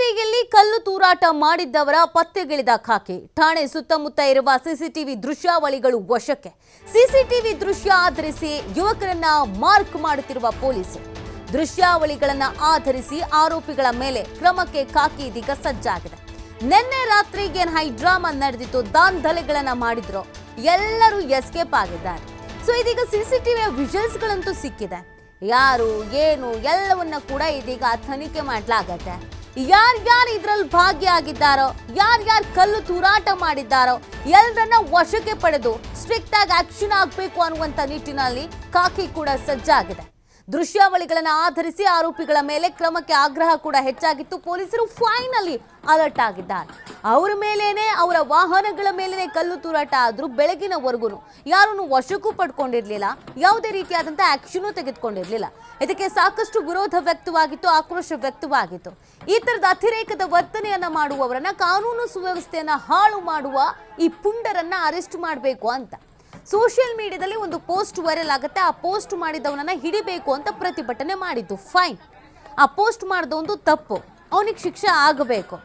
ತರೀಕೆರೆಯಲ್ಲಿ ಕಲ್ಲು ತೂರಾಟ ಮಾಡಿದ್ದವರ ಪತ್ತೆಗಿಳಿದ ಖಾಕಿ ಠಾಣೆ ಸುತ್ತಮುತ್ತ ಇರುವ ಸಿಸಿಟಿವಿ ದೃಶ್ಯಾವಳಿಗಳು ವಶಕ್ಕೆ ಸಿಸಿಟಿವಿ ದೃಶ್ಯ ಆಧರಿಸಿ ಯುವಕರನ್ನ ಮಾರ್ಕ್ ಮಾಡುತ್ತಿರುವ ಪೊಲೀಸರು ದೃಶ್ಯಾವಳಿಗಳನ್ನು ಆಧರಿಸಿ ಆರೋಪಿಗಳ ಮೇಲೆ ಕ್ರಮಕ್ಕೆ ಖಾಕಿ ಇದೀಗ ಸಜ್ಜಾಗಿದೆ ನಿನ್ನೆ ರಾತ್ರಿಗೆ ಹೈ ಡ್ರಾಮಾ ನಡೆದಿತ್ತು ದಾಂಧಲೆಗಳನ್ನ ಮಾಡಿದ್ರು ಎಲ್ಲರೂ ಎಸ್ಕೇಪ್ ಆಗಿದ್ದಾರೆ ಸೊ ಇದೀಗ ಸಿಸಿಟಿವಿ ವಿಜುವಲ್ಸ್ಗಳಂತೂ ಸಿಕ್ಕಿದೆ ಯಾರು ಏನು ಎಲ್ಲವನ್ನ ಕೂಡ ಇದೀಗ ತನಿಖೆ ಮಾಡಲಾಗುತ್ತೆ ಯಾರ್ಯಾರು ಇದ್ರಲ್ಲಿ ಭಾಗಿಯಾಗಿದ್ದಾರೋ ಯಾರ್ಯಾರು ಕಲ್ಲು ತೂರಾಟ ಮಾಡಿದ್ದಾರೋ ಎಲ್ಲರನ್ನ ವಶಕ್ಕೆ ಪಡೆದು ಸ್ಟ್ರಿಕ್ಟ್ ಆಗಿ ಆಕ್ಷನ್ ಆಗಬೇಕು ಅನ್ನುವಂತ ನಿಟ್ಟಿನಲ್ಲಿ ಖಾಕಿ ಕೂಡ ಸಜ್ಜಾಗಿದೆ ದೃಶ್ಯಾವಳಿಗಳನ್ನು ಆಧರಿಸಿ ಆರೋಪಿಗಳ ಮೇಲೆ ಕ್ರಮಕ್ಕೆ ಆಗ್ರಹ ಕೂಡ ಹೆಚ್ಚಾಗಿತ್ತು ಪೊಲೀಸರು ಫೈನಲಿ ಅಲರ್ಟ್ ಆಗಿದ್ದಾರೆ ಅವರ ಮೇಲೇನೆ ಅವರ ವಾಹನಗಳ ಮೇಲೇನೆ ಕಲ್ಲು ತೂರಾಟ ಆದ್ರೂ ಬೆಳಗಿನವರೆಗೂ ಯಾರನ್ನು ವಶಕ್ಕೂ ಪಡ್ಕೊಂಡಿರ್ಲಿಲ್ಲ ಯಾವುದೇ ರೀತಿಯಾದಂಥ ಆಕ್ಷನ್ ತೆಗೆದುಕೊಂಡಿರ್ಲಿಲ್ಲ ಇದಕ್ಕೆ ಸಾಕಷ್ಟು ವಿರೋಧ ವ್ಯಕ್ತವಾಗಿತ್ತು ಆಕ್ರೋಶ ವ್ಯಕ್ತವಾಗಿತ್ತು ಈ ತರದ ಅತಿರೇಕದ ವರ್ತನೆಯನ್ನ ಮಾಡುವವರನ್ನ ಕಾನೂನು ಸುವ್ಯವಸ್ಥೆಯನ್ನ ಹಾಳು ಮಾಡುವ ಈ ಪುಂಡರನ್ನ ಅರೆಸ್ಟ್ ಮಾಡಬೇಕು ಅಂತ ಸೋಷಿಯಲ್ ಮೀಡಿಯಾದಲ್ಲಿ ಒಂದು ಪೋಸ್ಟ್ ವೈರಲ್ ಆಗುತ್ತೆ ಆ ಪೋಸ್ಟ್ ಮಾಡಿದವನನ್ನ ಹಿಡಿಬೇಕು ಅಂತ ಪ್ರತಿಭಟನೆ ಮಾಡಿದ್ದು ಫೈನ್ ಆ ಪೋಸ್ಟ್ ಮಾಡಿದವನು ತಪ್ಪು ಅವನಿಗೆ ಶಿಕ್ಷೆ ಆಗಬೇಕು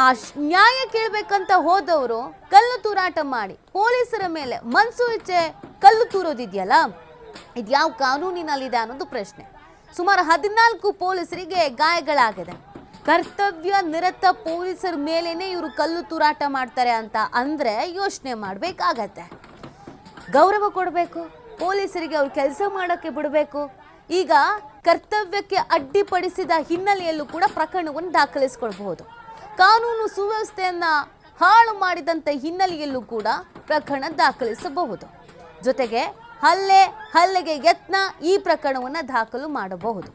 ಆ ನ್ಯಾಯ ಕೇಳಬೇಕಂತ ಹೋದವರು ಕಲ್ಲು ತೂರಾಟ ಮಾಡಿ ಪೊಲೀಸರ ಮೇಲೆ ಮನ್ಸು ಇಚ್ಛೆ ಕಲ್ಲು ತೂರೋದಿದೆಯಲ್ಲ ಇದು ಯಾವ ಕಾನೂನಿನಲ್ಲಿದೆ ಅನ್ನೋದು ಪ್ರಶ್ನೆ ಸುಮಾರು 14 ಪೊಲೀಸರಿಗೆ ಗಾಯಗಳಾಗಿದೆ ಕರ್ತವ್ಯ ನಿರತ ಪೊಲೀಸರ ಮೇಲೇನೆ ಇವರು ಕಲ್ಲು ತೂರಾಟ ಮಾಡ್ತಾರೆ ಅಂತ ಅಂದ್ರೆ ಯೋಚನೆ ಮಾಡಬೇಕಾಗತ್ತೆ ಗೌರವ ಕೊಡಬೇಕು ಪೊಲೀಸರಿಗೆ ಅವ್ರು ಕೆಲಸ ಮಾಡೋಕ್ಕೆ ಬಿಡಬೇಕು ಈಗ ಕರ್ತವ್ಯಕ್ಕೆ ಅಡ್ಡಿಪಡಿಸಿದ ಹಿನ್ನೆಲೆಯಲ್ಲೂ ಕೂಡ ಪ್ರಕರಣವನ್ನು ದಾಖಲಿಸಿಕೊಳ್ಬಹುದು ಕಾನೂನು ಸುವ್ಯವಸ್ಥೆಯನ್ನ ಹಾಳು ಮಾಡಿದಂಥ ಹಿನ್ನೆಲೆಯಲ್ಲೂ ಕೂಡ ಪ್ರಕರಣ ದಾಖಲಿಸಬಹುದು ಜೊತೆಗೆ ಹಲ್ಲೆಗೆ ಯತ್ನ ಈ ಪ್ರಕರಣವನ್ನು ದಾಖಲು ಮಾಡಬಹುದು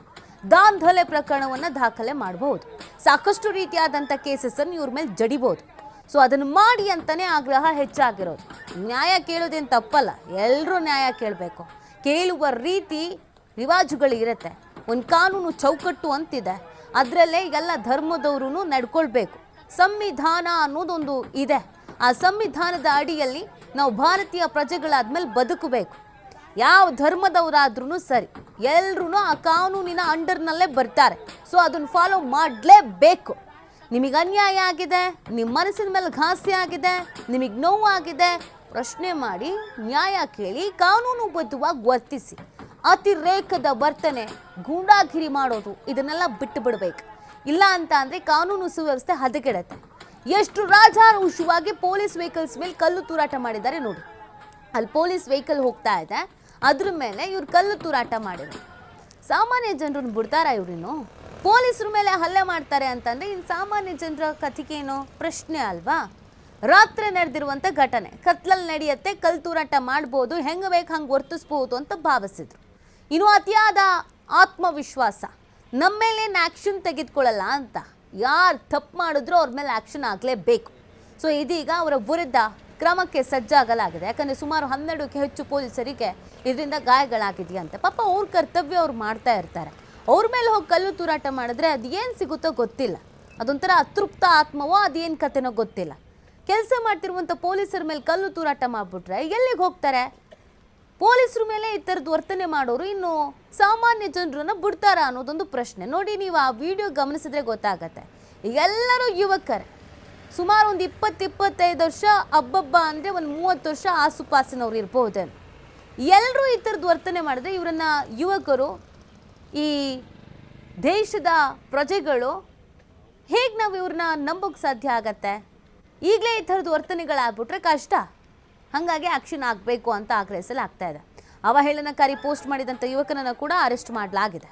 ದಾಂಧಲೆ ಪ್ರಕರಣವನ್ನು ದಾಖಲೆ ಮಾಡಬಹುದು ಸಾಕಷ್ಟು ರೀತಿಯಾದಂಥ ಕೇಸಸ್ ಅನ್ನು ಇವ್ರ ಮೇಲೆ ಜಡಿಬಹುದು ಸೊ ಅದನ್ನು ಮಾಡಿ ಅಂತಾನೆ ಆಗ್ರಹ ಹೆಚ್ಚಾಗಿರೋದು ನ್ಯಾಯ ಕೇಳೋದೇನು ತಪ್ಪಲ್ಲ ಎಲ್ಲರೂ ನ್ಯಾಯ ಕೇಳಬೇಕು ಕೇಳುವ ರೀತಿ ರಿವಾಜುಗಳು ಇರುತ್ತೆ ಒಂದು ಕಾನೂನು ಚೌಕಟ್ಟು ಅಂತಿದೆ ಅದರಲ್ಲೇ ಎಲ್ಲ ಧರ್ಮದವರು ನಡ್ಕೊಳ್ಬೇಕು ಸಂವಿಧಾನ ಅನ್ನೋದೊಂದು ಇದೆ ಆ ಸಂವಿಧಾನದ ಅಡಿಯಲ್ಲಿ ನಾವು ಭಾರತೀಯ ಪ್ರಜೆಗಳಾದ್ಮೇಲೆ ಬದುಕಬೇಕು ಯಾವ ಧರ್ಮದವರಾದ್ರೂ ಸರಿ ಎಲ್ಲರೂ ಆ ಕಾನೂನಿನ ಅಂಡರ್ನಲ್ಲೇ ಬರ್ತಾರೆ ಸೊ ಅದನ್ನು ಫಾಲೋ ಮಾಡಲೇಬೇಕು ನಿಮಗೆ ಅನ್ಯಾಯ ಆಗಿದೆ ನಿಮ್ಮ ಮನಸ್ಸಿನ ಮೇಲೆ ಘಾಸಿ ಆಗಿದೆ ನಿಮಗೆ ನೋವಾಗಿದೆ ಪ್ರಶ್ನೆ ಮಾಡಿ ನ್ಯಾಯ ಕೇಳಿ ಕಾನೂನುಬದ್ಧವಾಗಿ ವರ್ತಿಸಿ ಅತಿರೇಕದ ವರ್ತನೆ ಗೂಂಡಾಗಿರಿ ಮಾಡೋದು ಇದನ್ನೆಲ್ಲ ಬಿಟ್ಟು ಬಿಡಬೇಕು ಇಲ್ಲ ಅಂತ ಅಂದರೆ ಕಾನೂನು ಸುವ್ಯವಸ್ಥೆ ಹದಗೆಡುತ್ತೆ ಎಷ್ಟು ರಾಜಾರೋಷವಾಗಿ ಪೊಲೀಸ್ ವೆಹಿಕಲ್ಸ್ ಮೇಲೆ ಕಲ್ಲು ತೂರಾಟ ಮಾಡಿದ್ದಾರೆ ನೋಡಿ ಅಲ್ಲಿ ಪೊಲೀಸ್ ವೆಹಿಕಲ್ ಹೋಗ್ತಾ ಇದೆ ಅದ್ರ ಮೇಲೆ ಇವ್ರು ಕಲ್ಲು ತೂರಾಟ ಮಾಡಿದ್ರು ಸಾಮಾನ್ಯ ಜನರನ್ನು ಬಿಡ್ತಾರ ಇವ್ರಿನ್ನು ಪೊಲೀಸರ ಮೇಲೆ ಹಲ್ಲೆ ಮಾಡ್ತಾರೆ ಅಂತಂದರೆ ಇನ್ನು ಸಾಮಾನ್ಯ ಜನರ ಕಥೆಗೇನು ಪ್ರಶ್ನೆ ಅಲ್ವಾ ರಾತ್ರಿ ನಡೆದಿರುವಂಥ ಘಟನೆ ಕತ್ಲಲ್ಲಿ ನಡೆಯುತ್ತೆ ಕಲ್ಲು ತೂರಾಟ ಮಾಡ್ಬೋದು ಹೆಂಗೆ ಬೇಕು ಹಂಗೆ ವರ್ತಿಸ್ಬೋದು ಅಂತ ಭಾವಿಸಿದ್ರು ಇನ್ನು ಅತಿಯಾದ ಆತ್ಮವಿಶ್ವಾಸ ನಮ್ಮ ಮೇಲೇನು ಆ್ಯಕ್ಷನ್ ತೆಗೆದುಕೊಳ್ಳಲ್ಲ ಅಂತ ಯಾರು ತಪ್ಪು ಮಾಡಿದ್ರು ಅವ್ರ ಮೇಲೆ ಆ್ಯಕ್ಷನ್ ಆಗಲೇಬೇಕು ಸೊ ಇದೀಗ ಅವರ ವಿರುದ್ಧ ಕ್ರಮಕ್ಕೆ ಸಜ್ಜಾಗಲಾಗಿದೆ ಯಾಕಂದರೆ ಸುಮಾರು 12ಕ್ಕೆ ಹೆಚ್ಚು ಪೊಲೀಸರಿಗೆ ಇದರಿಂದ ಗಾಯಗಳಾಗಿದೆಯಂತೆ ಪಾಪ ಅವ್ರ ಕರ್ತವ್ಯ ಅವ್ರು ಮಾಡ್ತಾ ಇರ್ತಾರೆ ಅವ್ರ ಮೇಲೆ ಹೋಗಿ ಕಲ್ಲು ತೂರಾಟ ಮಾಡಿದ್ರೆ ಅದು ಏನು ಸಿಗುತ್ತೋ ಗೊತ್ತಿಲ್ಲ ಅದೊಂಥರ ಅತೃಪ್ತ ಆತ್ಮವೋ ಅದೇನು ಕತೆನೋ ಗೊತ್ತಿಲ್ಲ ಕೆಲಸ ಮಾಡ್ತಿರುವಂಥ ಪೊಲೀಸರ ಮೇಲೆ ಕಲ್ಲು ತೂರಾಟ ಮಾಡಿಬಿಟ್ರೆ ಎಲ್ಲಿಗೆ ಹೋಗ್ತಾರೆ ಪೊಲೀಸರ ಮೇಲೆ ಈ ಥರದ್ದು ವರ್ತನೆ ಮಾಡೋರು ಇನ್ನು ಸಾಮಾನ್ಯ ಜನರನ್ನು ಬಿಡ್ತಾರ ಅನ್ನೋದೊಂದು ಪ್ರಶ್ನೆ ನೋಡಿ ನೀವು ಆ ವಿಡಿಯೋ ಗಮನಿಸಿದ್ರೆ ಗೊತ್ತಾಗತ್ತೆ ಎಲ್ಲರೂ ಯುವಕರೇ ಸುಮಾರು ಒಂದು 20-25 ವರ್ಷ ಹಬ್ಬಬ್ಬ ಅಂದರೆ ಒಂದು 30 ವರ್ಷ ಆಸುಪಾಸಿನವ್ರು ಇರ್ಬೋದೇನು ಎಲ್ಲರೂ ಈ ಥರದ್ದು ವರ್ತನೆ ಮಾಡಿದ್ರೆ ಇವರನ್ನ ಯುವಕರು ಈ ದೇಶದ ಪ್ರಜೆಗಳು ಹೇಗೆ ನಾವು ಇವ್ರನ್ನ ನಂಬೋಕ್ಕೆ ಸಾಧ್ಯ ಆಗತ್ತೆ ಈಗಲೇ ಈ ಥರದ್ದು ವರ್ತನೆಗಳಾಗ್ಬಿಟ್ರೆ ಕಷ್ಟ ಹಾಗಾಗಿ ಆಕ್ಷನ್ ಆಗಬೇಕು ಅಂತ ಆಗ್ರಹಿಸಲಾಗ್ತಾ ಇದೆ ಅವಹೇಳನಕಾರಿ ಪೋಸ್ಟ್ ಮಾಡಿದಂಥ ಯುವಕನನ್ನು ಕೂಡ ಅರೆಸ್ಟ್ ಮಾಡಲಾಗಿದೆ